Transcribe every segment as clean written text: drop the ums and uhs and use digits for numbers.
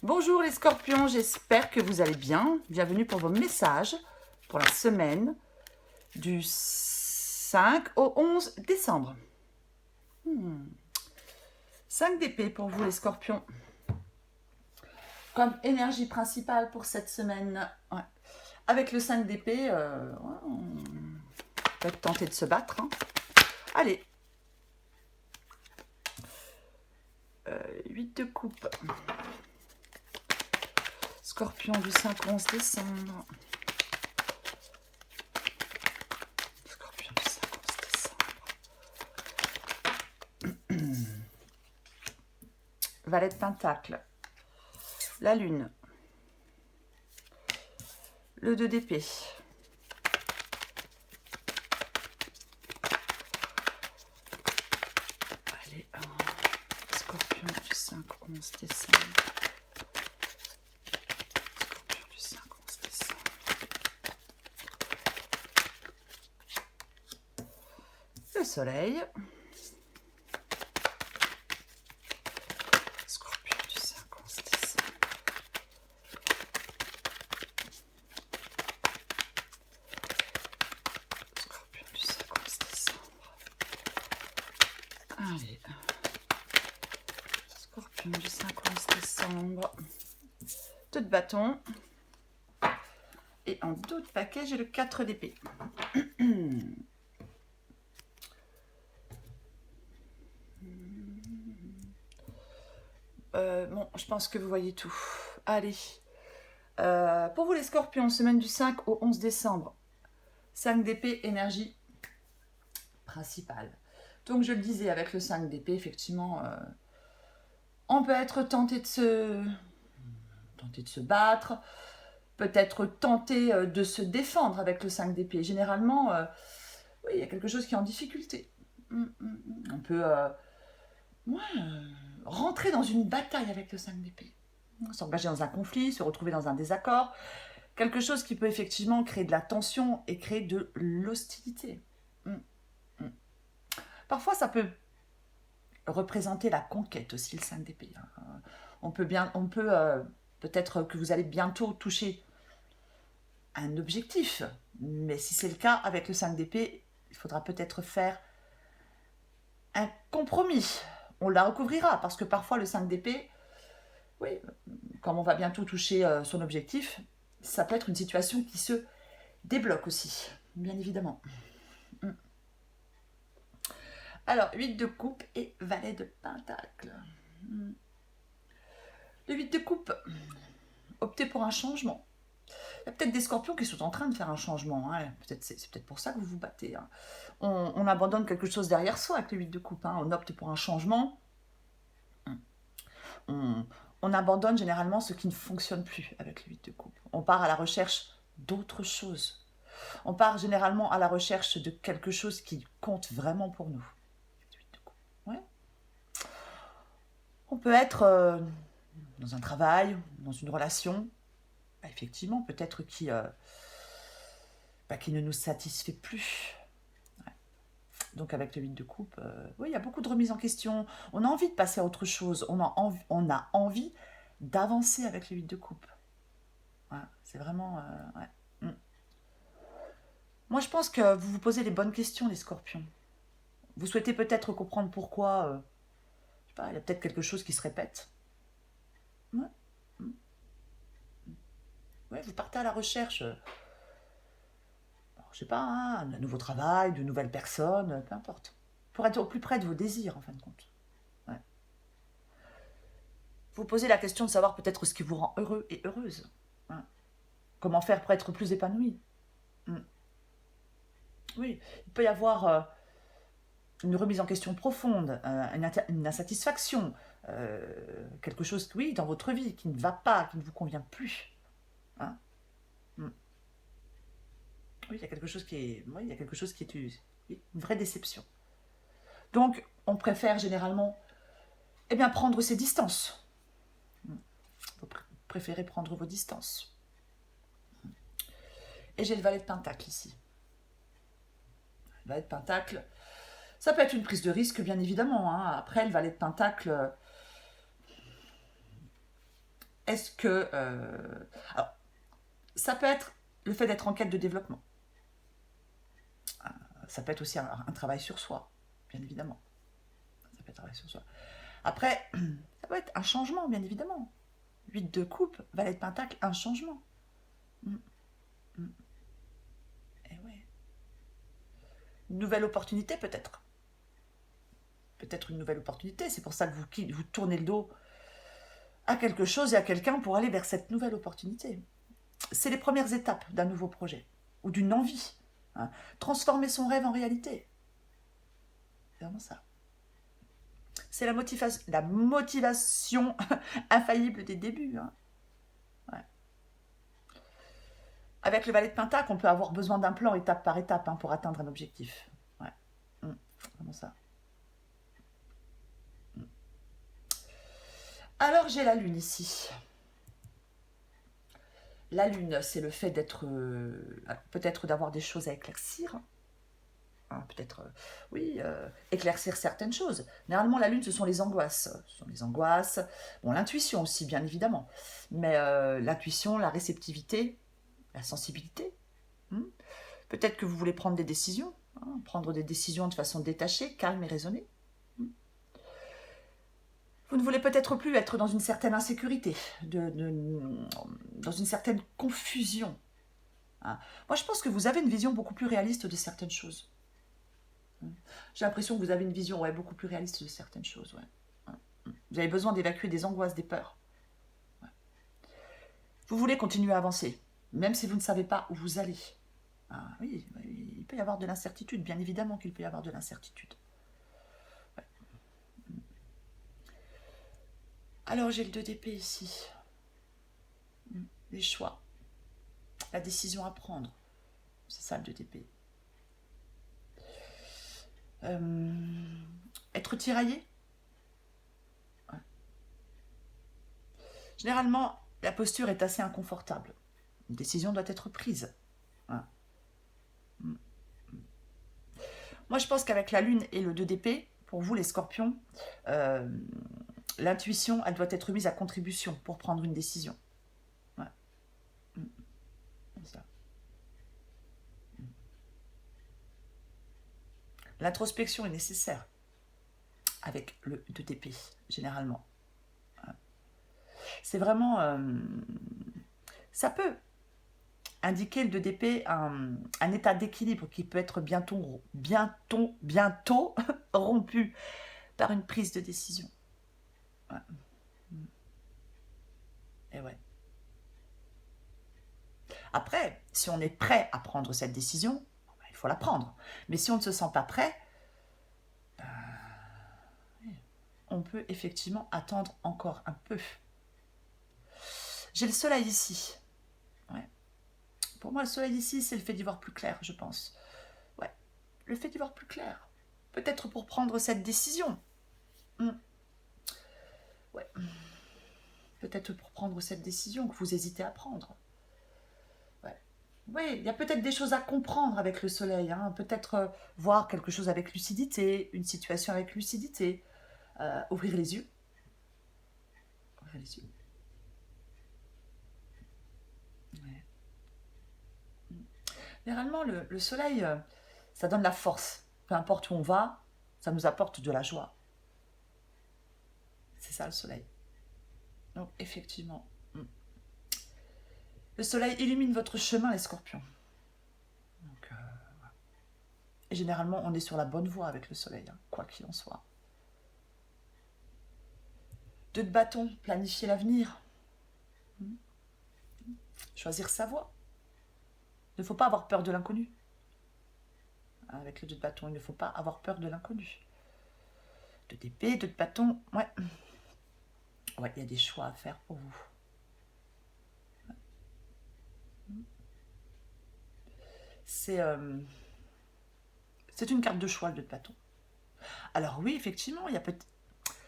Bonjour les scorpions, j'espère que vous allez bien. Bienvenue pour vos messages pour la semaine du 5 au 11 décembre. 5 d'épée pour vous les scorpions. Comme énergie principale pour cette semaine. Ouais. Avec le 5 d'épée, on peut tenter de se battre. Hein. Allez. 8 de coupe. Scorpion du 5 au 11 décembre. Scorpion du 5 au 11 décembre. Valet de Pentacle. La Lune. Le 2 d'épée. Allez, Scorpion du 5 au 11 décembre. Scorpion du 5 au 11 décembre. Le Soleil. Scorpion du 5 au 11 décembre. Scorpion du 5 au 11 décembre. Allez. Scorpion du 5 au 11 décembre. 2 de bâton. Et en dos de paquet, j'ai le 4 d'épée. Bon, je pense que vous voyez tout. Allez. Pour vous les scorpions, semaine du 5 au 11 décembre. 5 d'épée, énergie principale. Donc je le disais, avec le 5 d'épée, effectivement, on peut être tenté de se battre, peut-être tenté de se défendre avec le 5 d'épée. Généralement, oui, il y a quelque chose qui est en difficulté. On peut rentrer dans une bataille avec le 5 d'épée. S'engager dans un conflit, se retrouver dans un désaccord. Quelque chose qui peut effectivement créer de la tension et créer de l'hostilité. Parfois, ça peut représenter la conquête aussi, le 5 d'épée. On peut peut-être que vous allez bientôt toucher un objectif, mais si c'est le cas avec le 5 d'épée, il faudra peut-être faire un compromis. On la recouvrira, parce que parfois le 5 d'épée, oui, comme on va bientôt toucher son objectif, ça peut être une situation qui se débloque aussi, bien évidemment. Alors, 8 de coupe et valet de pentacle. Le 8 de coupe, optez pour un changement. Il y a peut-être des scorpions qui sont en train de faire un changement. Hein. C'est peut-être pour ça que vous vous battez. Hein. On abandonne quelque chose derrière soi avec le 8 de coupe. Hein. On opte pour un changement. On abandonne généralement ce qui ne fonctionne plus avec le 8 de coupe. On part à la recherche d'autres choses. On part généralement à la recherche de quelque chose qui compte vraiment pour nous. Ouais. On peut être dans un travail, dans une relation, effectivement, peut-être qui ne nous satisfait plus. Ouais. Donc avec le 8 de coupe, oui, il y a beaucoup de remises en question. On a envie de passer à autre chose. On a envie d'avancer avec le 8 de coupe. Ouais, c'est vraiment... ouais. Moi, je pense que vous vous posez les bonnes questions, les scorpions. Vous souhaitez peut-être comprendre pourquoi... je sais pas, il y a peut-être quelque chose qui se répète. Ouais. Ouais, vous partez à la recherche... je sais pas, hein, un nouveau travail, de nouvelles personnes, peu importe. Pour être au plus près de vos désirs, en fin de compte. Ouais. Vous posez la question de savoir peut-être ce qui vous rend heureux et heureuse. Ouais. Comment faire pour être plus épanoui. Oui, il peut y avoir une remise en question profonde, une insatisfaction, quelque chose, oui, dans votre vie qui ne va pas, qui ne vous convient plus. Hein. Oui, il y a quelque chose qui est, oui, il y a quelque chose qui est une vraie déception. Donc, on préfère généralement, prendre ses distances. Vous préférez prendre vos distances. Et j'ai le valet de pentacle ici. Le valet de pentacle, ça peut être une prise de risque, bien évidemment. Hein. Après, le valet de pentacle, est-ce que... alors, ça peut être le fait d'être en quête de développement. Ça peut être aussi un travail sur soi, bien évidemment. Ça peut être un travail sur soi. Après, ça peut être un changement, bien évidemment. 8 de coupe, valet de pentacle, un changement. Mm, mm. Et ouais. Une nouvelle opportunité peut-être. Peut-être une nouvelle opportunité. C'est pour ça que vous tournez le dos à quelque chose et à quelqu'un pour aller vers cette nouvelle opportunité. C'est les premières étapes d'un nouveau projet ou d'une envie. Hein. Transformer son rêve en réalité. C'est vraiment ça. C'est la motivation infaillible des débuts. Hein. Ouais. Avec le valet de pentacle, on peut avoir besoin d'un plan étape par étape pour atteindre un objectif. Ouais. Vraiment ça. Alors j'ai la lune ici. La lune, c'est le fait d'être, peut-être d'avoir des choses à éclaircir. Hein, peut-être, oui, éclaircir certaines choses. Généralement, la lune, ce sont les angoisses. Ce sont les angoisses. Bon, l'intuition aussi, bien évidemment. Mais l'intuition, la réceptivité, la sensibilité. Hmm. Peut-être que vous voulez prendre des décisions. Hein, prendre des décisions de façon détachée, calme et raisonnée. Vous ne voulez peut-être plus être dans une certaine insécurité, dans une certaine confusion. Hein. Moi, je pense que vous avez une vision beaucoup plus réaliste de certaines choses. J'ai l'impression que vous avez une vision beaucoup plus réaliste de certaines choses. Ouais. Vous avez besoin d'évacuer des angoisses, des peurs. Ouais. Vous voulez continuer à avancer, même si vous ne savez pas où vous allez. Ah, oui, il peut y avoir de l'incertitude, bien évidemment qu'il peut y avoir de l'incertitude. Ouais. Alors j'ai le 2 d'épée ici. Les choix. La décision à prendre. C'est ça le 2 d'épée. Être tiraillé. Ouais. Généralement, la posture est assez inconfortable. Une décision doit être prise. Ouais. Moi, je pense qu'avec la lune et le 2 d'épée, pour vous les scorpions, euh, l'intuition, elle doit être mise à contribution pour prendre une décision. Ouais. Ça. L'introspection est nécessaire avec le 2 d'épée, généralement. C'est vraiment... ça peut indiquer le 2 d'épée un état d'équilibre qui peut être bientôt rompu par une prise de décision. Ouais. Et ouais. Après, si on est prêt à prendre cette décision, il faut la prendre. Mais si on ne se sent pas prêt, on peut effectivement attendre encore un peu. J'ai le soleil ici. Ouais. Pour moi, le soleil ici, c'est le fait d'y voir plus clair, je pense. Ouais, le fait d'y voir plus clair. Peut-être pour prendre cette décision. Ouais. Peut-être pour prendre cette décision que vous hésitez à prendre. Ouais. Oui, il y a peut-être des choses à comprendre avec le soleil. Hein. Peut-être voir quelque chose avec lucidité, une situation avec lucidité. Ouvrir les yeux. Ouvrir les yeux. Ouais. Généralement, le soleil, ça donne la force. Peu importe où on va, ça nous apporte de la joie. C'est ça le soleil. Donc, effectivement, le soleil illumine votre chemin, les scorpions. Donc, et généralement, on est sur la bonne voie avec le soleil, quoi qu'il en soit. 2 de bâton, planifier l'avenir. Choisir sa voie. Il ne faut pas avoir peur de l'inconnu. Avec le 2 de bâton, il ne faut pas avoir peur de l'inconnu. 2 d'épée, 2 de bâton, ouais. Ouais, il y a des choix à faire pour vous. C'est une carte de choix, le 2 de bâton. Alors oui, effectivement, il y a peut-être...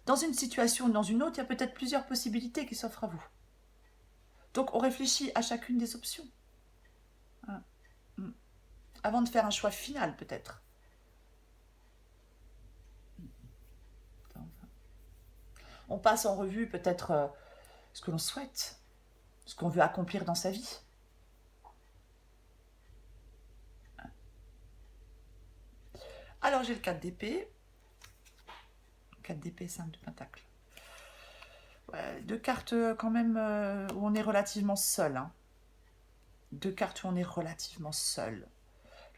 Dans une situation ou dans une autre, il y a peut-être plusieurs possibilités qui s'offrent à vous. Donc on réfléchit à chacune des options. Voilà. Avant de faire un choix final, peut-être. On passe en revue peut-être ce que l'on souhaite, ce qu'on veut accomplir dans sa vie. Alors j'ai le 4 d'épée. 4 d'épée, 5 de pentacle. Ouais, deux cartes quand même où on est relativement seul. Hein. Deux cartes où on est relativement seul.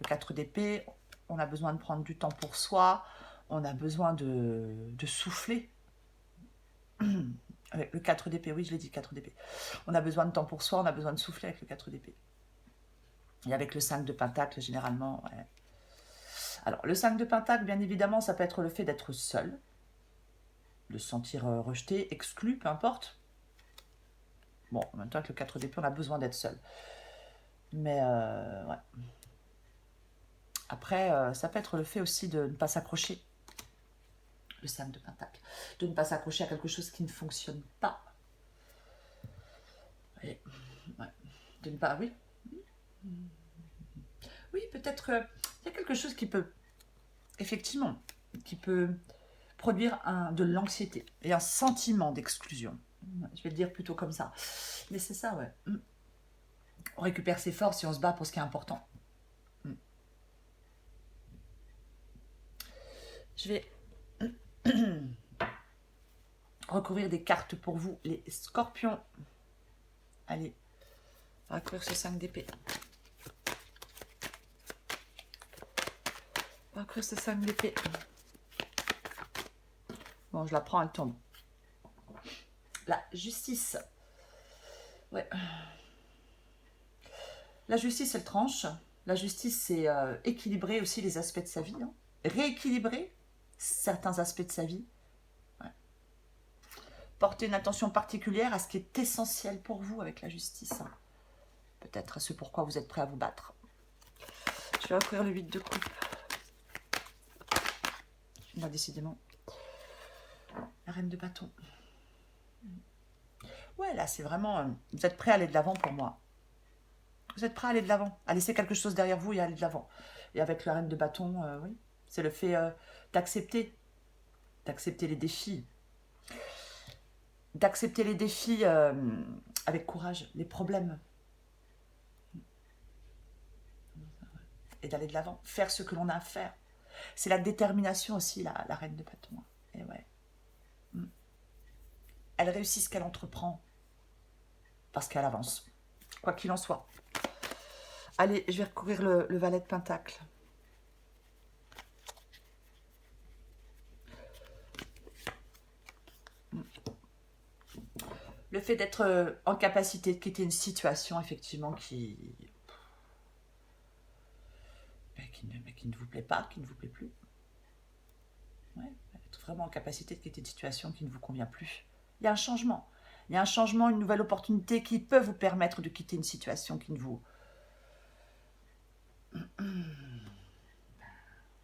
Le 4 d'épée, on a besoin de prendre du temps pour soi, on a besoin de souffler. Avec le 4 d'épée, oui je l'ai dit, 4 d'épée. On a besoin de temps pour soi, on a besoin de souffler avec le 4 d'épée. Et avec le 5 de pentacle, généralement, ouais. Alors, le 5 de pentacle, bien évidemment, ça peut être le fait d'être seul, de se sentir rejeté, exclu, peu importe. Bon, en même temps, avec le 4 d'épée, on a besoin d'être seul. Mais, ouais. Après, ça peut être le fait aussi de ne pas s'accrocher. Le 5 de pentacle. De ne pas s'accrocher à quelque chose qui ne fonctionne pas. Et, ouais. De ne pas, oui. Oui, peut-être il y a quelque chose qui peut, effectivement, qui peut produire de l'anxiété et un sentiment d'exclusion. Je vais le dire plutôt comme ça. Mais c'est ça, ouais. On récupère ses forces et on se bat pour ce qui est important. Je vais recouvrir des cartes pour vous, les scorpions. Allez, on va recouvrir ce 5 d'épée. On va recouvrir ce 5 d'épée. Bon, je la prends, elle tombe. La justice. Ouais. La justice, elle tranche. La justice, c'est équilibrer aussi les aspects de sa vie. Hein. Rééquilibrer certains aspects de sa vie. Ouais. Porter une attention particulière à ce qui est essentiel pour vous avec la justice. Hein. Peut-être ce pourquoi vous êtes prêt à vous battre. Je vais recouvrir le 8 de coupe. Là, décidément. La reine de bâton. Ouais, là, c'est vraiment... vous êtes prêt à aller de l'avant pour moi. Vous êtes prêt à aller de l'avant, à laisser quelque chose derrière vous et à aller de l'avant. Et avec la reine de bâton, oui, c'est le fait d'accepter les défis. D'accepter les défis avec courage, les problèmes. Et d'aller de l'avant, faire ce que l'on a à faire. C'est la détermination aussi, la reine de bâton. Et ouais. Elle réussit ce qu'elle entreprend. Parce qu'elle avance. Quoi qu'il en soit. Allez, je vais recouvrir le valet de pentacle. Le fait d'être en capacité de quitter une situation, effectivement, qui ne vous plaît pas, qui ne vous plaît plus. Ouais, être vraiment en capacité de quitter une situation qui ne vous convient plus. Il y a un changement. Il y a un changement, une nouvelle opportunité qui peut vous permettre de quitter une situation qui ne vous...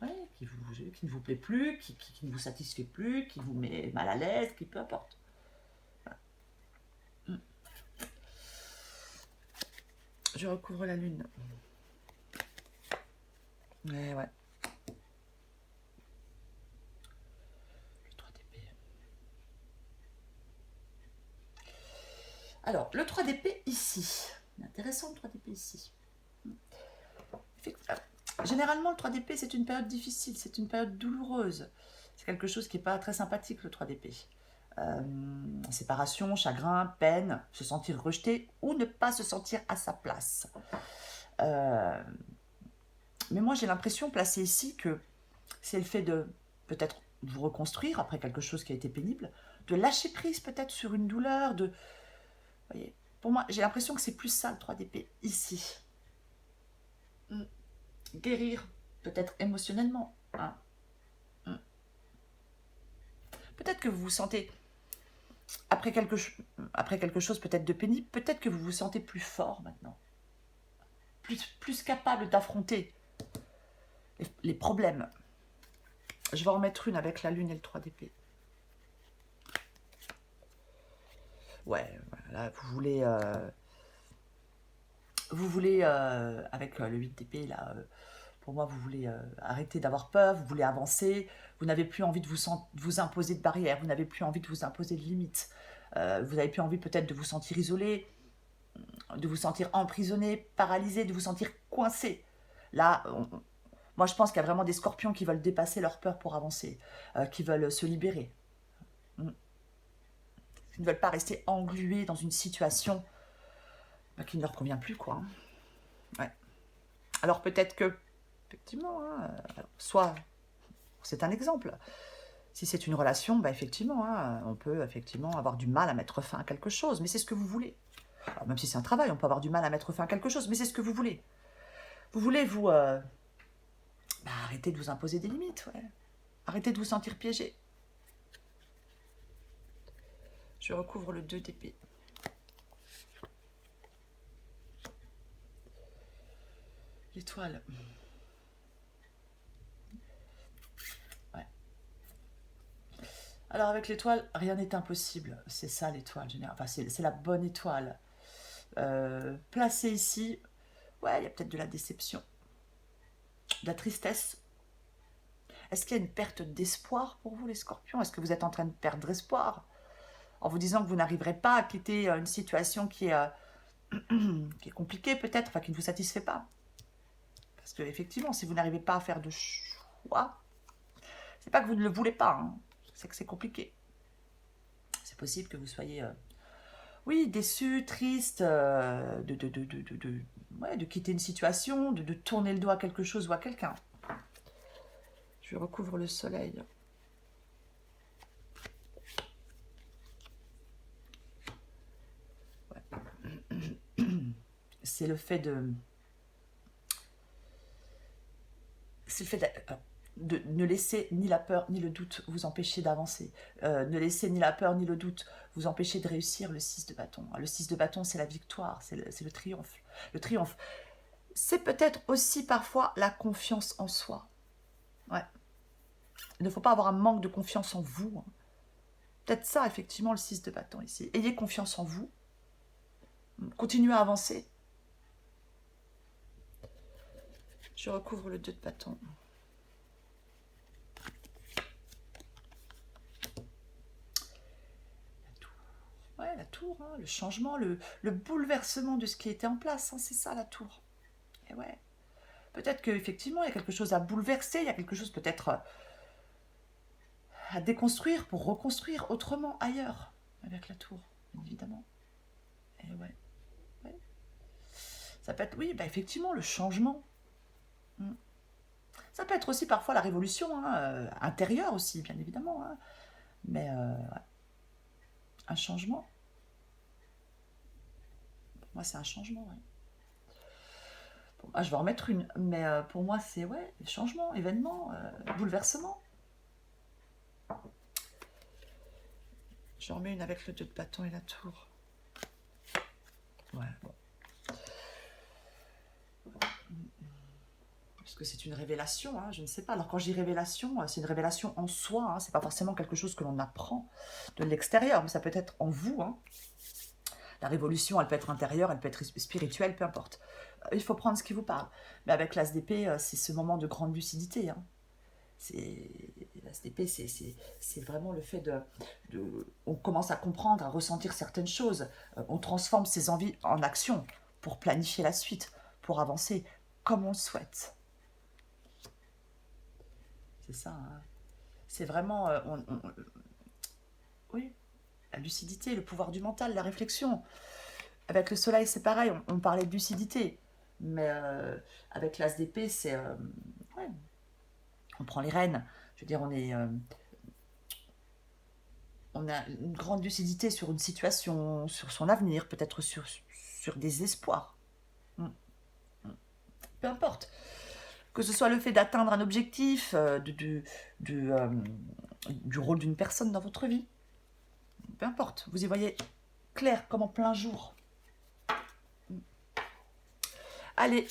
Ouais, qui ne vous plaît plus, qui ne vous satisfait plus, qui vous met mal à l'aise, qui peu importe. Je recouvre la lune. Ouais. Le 3 d'épée. Alors, le 3 d'épée ici. Intéressant le 3 d'épée ici. Généralement, le 3 d'épée, c'est une période difficile, c'est une période douloureuse. C'est quelque chose qui n'est pas très sympathique, le 3 d'épée. Séparation, chagrin, peine, se sentir rejeté ou ne pas se sentir à sa place. Mais moi, j'ai l'impression, placé ici, que c'est le fait de peut-être vous reconstruire après quelque chose qui a été pénible, de lâcher prise peut-être sur une douleur, de... Vous voyez, pour moi, j'ai l'impression que c'est plus ça, le 3 d'épée, ici. Guérir, peut-être émotionnellement. Hein. Peut-être que vous vous sentez, après quelque chose peut-être de pénible, peut-être que vous vous sentez plus fort maintenant. Plus capable d'affronter les problèmes. Je vais en mettre une avec la lune et le 3 d'épée. Ouais, voilà, vous voulez avec le 8 d'épée, là, pour moi, vous voulez arrêter d'avoir peur, vous voulez avancer, vous n'avez plus envie de vous imposer de barrières, vous n'avez plus envie de vous imposer de limites. Vous n'avez plus envie peut-être de vous sentir isolé, de vous sentir emprisonné, paralysé, de vous sentir coincé. Là, moi je pense qu'il y a vraiment des scorpions qui veulent dépasser leur peur pour avancer, qui veulent se libérer. Mm. Ils ne veulent pas rester englués dans une situation qui ne leur convient plus, quoi. Hein. Ouais. Alors peut-être que, effectivement, hein, soit, c'est un exemple, si c'est une relation, bah effectivement, hein, on peut effectivement avoir du mal à mettre fin à quelque chose, mais c'est ce que vous voulez. Alors, même si c'est un travail, on peut avoir du mal à mettre fin à quelque chose, mais c'est ce que vous voulez. Vous voulez, vous, arrêter de vous imposer des limites, ouais. Arrêtez de vous sentir piégé. Je recouvre le 2 d'épée. L'étoile. Ouais. Alors avec l'étoile, rien n'est impossible. C'est ça l'étoile, généralement. Enfin, c'est la bonne étoile. Placée ici, ouais, il y a peut-être de la déception, de la tristesse. Est-ce qu'il y a une perte d'espoir pour vous, les scorpions? Est-ce que vous êtes en train de perdre espoir en vous disant que vous n'arriverez pas à quitter une situation qui est compliquée peut-être, enfin qui ne vous satisfait pas? Parce que effectivement, si vous n'arrivez pas à faire de choix, c'est pas que vous ne le voulez pas, hein, c'est que c'est compliqué. C'est possible que vous soyez, oui, déçu, triste, de quitter une situation, de tourner le dos à quelque chose ou à quelqu'un. Je recouvre le soleil. Ouais. C'est le fait de... C'est le fait de ne laisser ni la peur ni le doute vous empêcher d'avancer. Ne laisser ni la peur ni le doute vous empêcher de réussir le 6 de bâton. Le 6 de bâton, c'est la victoire, c'est le triomphe. Le triomphe, c'est peut-être aussi parfois la confiance en soi. Ouais. Il ne faut pas avoir un manque de confiance en vous. Hein. Peut-être ça, effectivement, le 6 de bâton ici. Ayez confiance en vous. Continuez à avancer. Je recouvre le 2 de bâton. Ouais, la tour, hein, le changement, le bouleversement de ce qui était en place, hein, c'est ça la tour. Et ouais, peut-être qu'effectivement, il y a quelque chose à bouleverser, il y a quelque chose peut-être à déconstruire pour reconstruire autrement ailleurs, avec la tour, évidemment. Et ouais, ouais. Ça peut être, oui, bah effectivement, le changement. Ça peut être aussi parfois la révolution, hein, intérieure aussi, bien évidemment. Hein. Mais ouais. Un changement. Pour moi, c'est un changement, ouais. Je vais en remettre une, mais pour moi, c'est ouais, changement, événement, bouleversement. Je remets une avec le 2 de bâton et la tour. Ouais, bon. Parce que c'est une révélation, hein, je ne sais pas. Alors quand je dis révélation, c'est une révélation en soi, hein, c'est pas forcément quelque chose que l'on apprend de l'extérieur, mais ça peut être en vous. Hein. La révolution, elle peut être intérieure, elle peut être spirituelle, peu importe. Il faut prendre ce qui vous parle. Mais avec l'As d'épée, c'est ce moment de grande lucidité. Hein. L'As d'épée, c'est vraiment le fait on commence à comprendre, à ressentir certaines choses. On transforme ses envies en action pour planifier la suite, pour avancer comme on le souhaite. C'est ça. Hein. C'est vraiment... oui, la lucidité, le pouvoir du mental, la réflexion. Avec le soleil, c'est pareil, on parlait de lucidité. Mais avec l'As d'épée, c'est... ouais, on prend les rênes. Je veux dire, on a une grande lucidité sur une situation, sur son avenir, peut-être sur des espoirs. Peu importe. Que ce soit le fait d'atteindre un objectif, du rôle d'une personne dans votre vie. Peu importe. Vous y voyez clair comme en plein jour. Allez.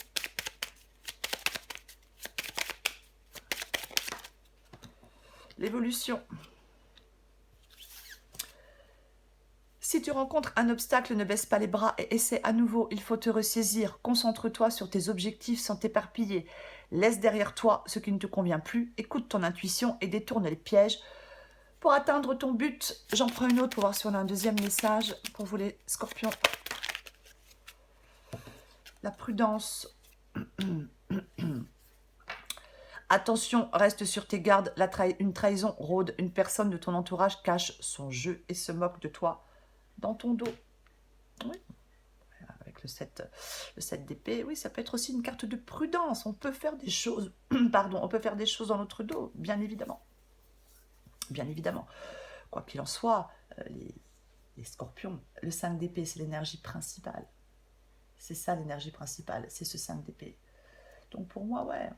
L'évolution. Si tu rencontres un obstacle, ne baisse pas les bras et essaie à nouveau. Il faut te ressaisir. Concentre-toi sur tes objectifs sans t'éparpiller. Laisse derrière toi ce qui ne te convient plus. Écoute ton intuition et détourne les pièges Pour atteindre ton but, j'en prends une autre pour voir si on a un deuxième message pour vous les scorpions. La prudence. Attention, reste sur tes gardes. Une trahison rôde. Une personne de ton entourage cache son jeu et se moque de toi dans ton dos. Oui. Avec le 7 d'épée, oui, ça peut être aussi une carte de prudence. On peut faire des choses, pardon, on peut faire des choses dans notre dos, bien évidemment. Bien évidemment. Quoi qu'il en soit, les scorpions, le 5 d'épée, c'est l'énergie principale. C'est ça l'énergie principale, c'est ce 5 d'épée. Donc pour moi, ouais,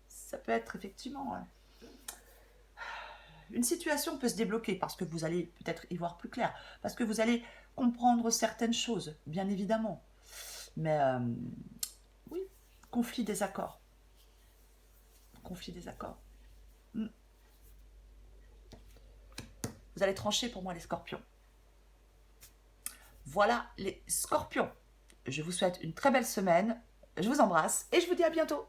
ça peut être effectivement... Une situation peut se débloquer parce que vous allez peut-être y voir plus clair, parce que vous allez comprendre certaines choses, bien évidemment. Mais oui, conflit, désaccord. Conflit, désaccord. Vous allez trancher pour moi les scorpions. Voilà les scorpions. Je vous souhaite une très belle semaine. Je vous embrasse et je vous dis à bientôt.